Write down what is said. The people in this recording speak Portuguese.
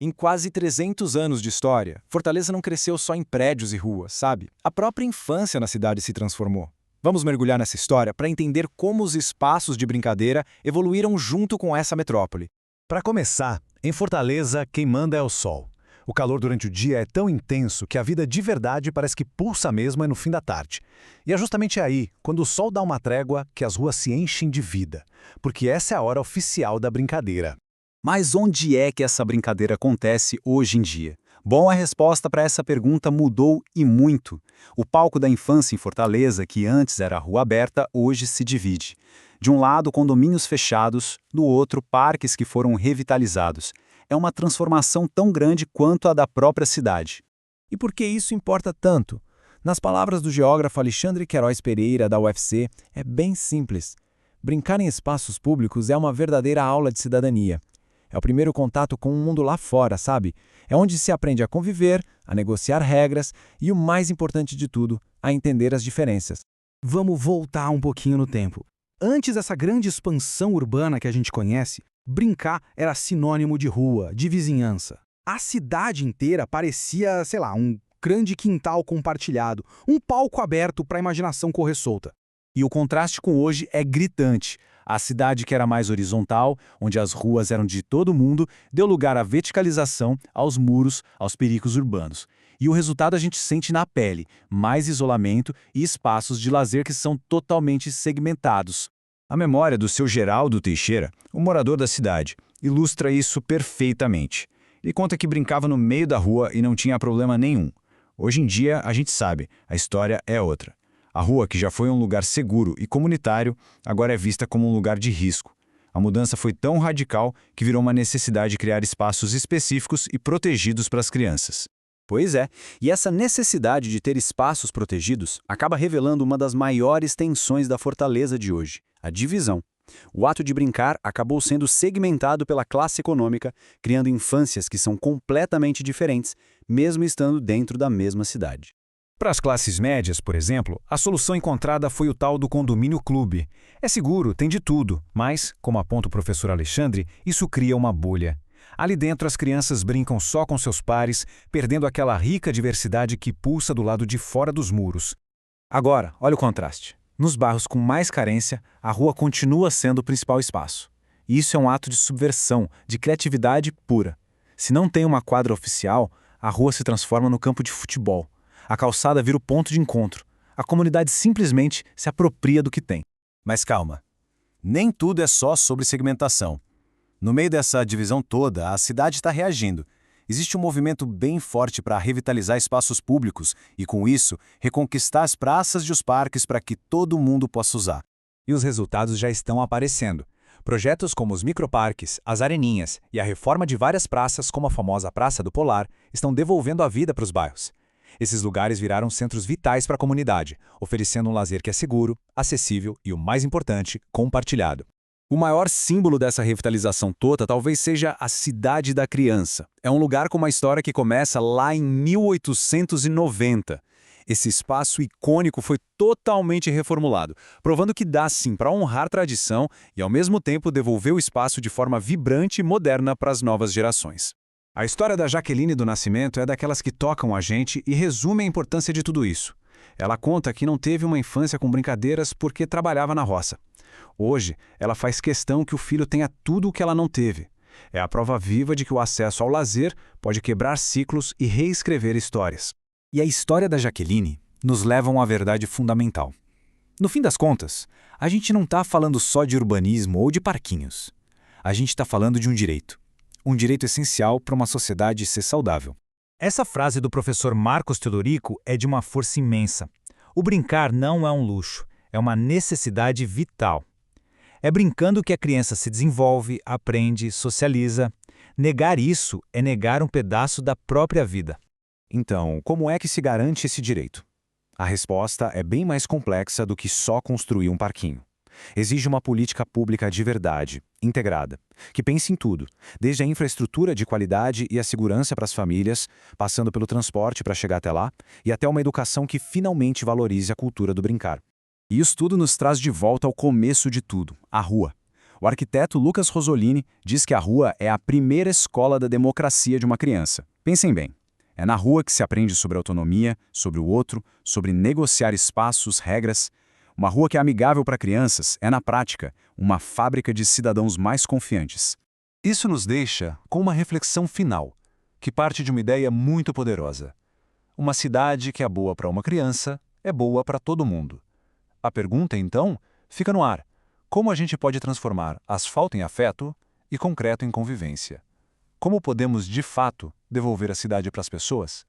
Em quase 300 anos de história, Fortaleza não cresceu só em prédios e ruas, sabe? A própria infância na cidade se transformou. Vamos mergulhar nessa história para entender como os espaços de brincadeira evoluíram junto com essa metrópole. Para começar, em Fortaleza, quem manda é o sol. O calor durante o dia é tão intenso que a vida de verdade parece que pulsa mesmo no fim da tarde. E é justamente aí, quando o sol dá uma trégua, que as ruas se enchem de vida. Porque essa é a hora oficial da brincadeira. Mas onde é que essa brincadeira acontece hoje em dia? Bom, a resposta para essa pergunta mudou e muito. O palco da infância em Fortaleza, que antes era rua aberta, hoje se divide. De um lado, condomínios fechados, do outro, parques que foram revitalizados. É uma transformação tão grande quanto a da própria cidade. E por que isso importa tanto? Nas palavras do geógrafo Alexandre Queiroz Pereira, da UFC, é bem simples. Brincar em espaços públicos é uma verdadeira aula de cidadania. É o primeiro contato com o mundo lá fora, sabe? É onde se aprende a conviver, a negociar regras e, o mais importante de tudo, a entender as diferenças. Vamos voltar um pouquinho no tempo. Antes dessa grande expansão urbana que a gente conhece, brincar era sinônimo de rua, de vizinhança. A cidade inteira parecia, sei lá, um grande quintal compartilhado, um palco aberto para a imaginação correr solta. E o contraste com hoje é gritante. A cidade que era mais horizontal, onde as ruas eram de todo mundo, deu lugar à verticalização, aos muros, aos perigos urbanos. E o resultado a gente sente na pele, mais isolamento e espaços de lazer que são totalmente segmentados. A memória do seu Geraldo Teixeira, um morador da cidade, ilustra isso perfeitamente. Ele conta que brincava no meio da rua e não tinha problema nenhum. Hoje em dia, a gente sabe, a história é outra. A rua, que já foi um lugar seguro e comunitário, agora é vista como um lugar de risco. A mudança foi tão radical que virou uma necessidade de criar espaços específicos e protegidos para as crianças. Pois é, e essa necessidade de ter espaços protegidos acaba revelando uma das maiores tensões da Fortaleza de hoje, a divisão. O ato de brincar acabou sendo segmentado pela classe econômica, criando infâncias que são completamente diferentes, mesmo estando dentro da mesma cidade. Para as classes médias, por exemplo, a solução encontrada foi o tal do condomínio clube. É seguro, tem de tudo, mas, como aponta o professor Alexandre, isso cria uma bolha. Ali dentro as crianças brincam só com seus pares, perdendo aquela rica diversidade que pulsa do lado de fora dos muros. Agora, olha o contraste. Nos bairros com mais carência, a rua continua sendo o principal espaço. E isso é um ato de subversão, de criatividade pura. Se não tem uma quadra oficial, a rua se transforma no campo de futebol. A calçada vira o ponto de encontro. A comunidade simplesmente se apropria do que tem. Mas calma, nem tudo é só sobre segmentação. No meio dessa divisão toda, a cidade está reagindo. Existe um movimento bem forte para revitalizar espaços públicos e, com isso, reconquistar as praças e os parques para que todo mundo possa usar. E os resultados já estão aparecendo. Projetos como os microparques, as areninhas e a reforma de várias praças, como a famosa Praça do Polar, estão devolvendo a vida para os bairros. Esses lugares viraram centros vitais para a comunidade, oferecendo um lazer que é seguro, acessível e, o mais importante, compartilhado. O maior símbolo dessa revitalização toda talvez seja a Cidade da Criança. É um lugar com uma história que começa lá em 1890. Esse espaço icônico foi totalmente reformulado, provando que dá sim para honrar tradição e ao mesmo tempo devolver o espaço de forma vibrante e moderna para as novas gerações. A história da Jaqueline do Nascimento é daquelas que tocam a gente e resume a importância de tudo isso. Ela conta que não teve uma infância com brincadeiras porque trabalhava na roça. Hoje, ela faz questão que o filho tenha tudo o que ela não teve. É a prova viva de que o acesso ao lazer pode quebrar ciclos e reescrever histórias. E a história da Jaqueline nos leva a uma verdade fundamental. No fim das contas, a gente não está falando só de urbanismo ou de parquinhos. A gente está falando de um direito. Um direito essencial para uma sociedade ser saudável. Essa frase do professor Marcos Teodorico é de uma força imensa. O brincar não é um luxo, é uma necessidade vital. É brincando que a criança se desenvolve, aprende, socializa. Negar isso é negar um pedaço da própria vida. Então, como é que se garante esse direito? A resposta é bem mais complexa do que só construir um parquinho. Exige uma política pública de verdade, integrada, que pense em tudo, desde a infraestrutura de qualidade e a segurança para as famílias, passando pelo transporte para chegar até lá, e até uma educação que finalmente valorize a cultura do brincar. E isso tudo nos traz de volta ao começo de tudo, a rua. O arquiteto Lucas Rosolini diz que a rua é a primeira escola da democracia de uma criança. Pensem bem. É na rua que se aprende sobre autonomia, sobre o outro, sobre negociar espaços, regras. Uma rua que é amigável para crianças é, na prática, uma fábrica de cidadãos mais confiantes. Isso nos deixa com uma reflexão final, que parte de uma ideia muito poderosa. Uma cidade que é boa para uma criança é boa para todo mundo. A pergunta, então, fica no ar. Como a gente pode transformar asfalto em afeto e concreto em convivência? Como podemos, de fato, devolver a cidade para as pessoas?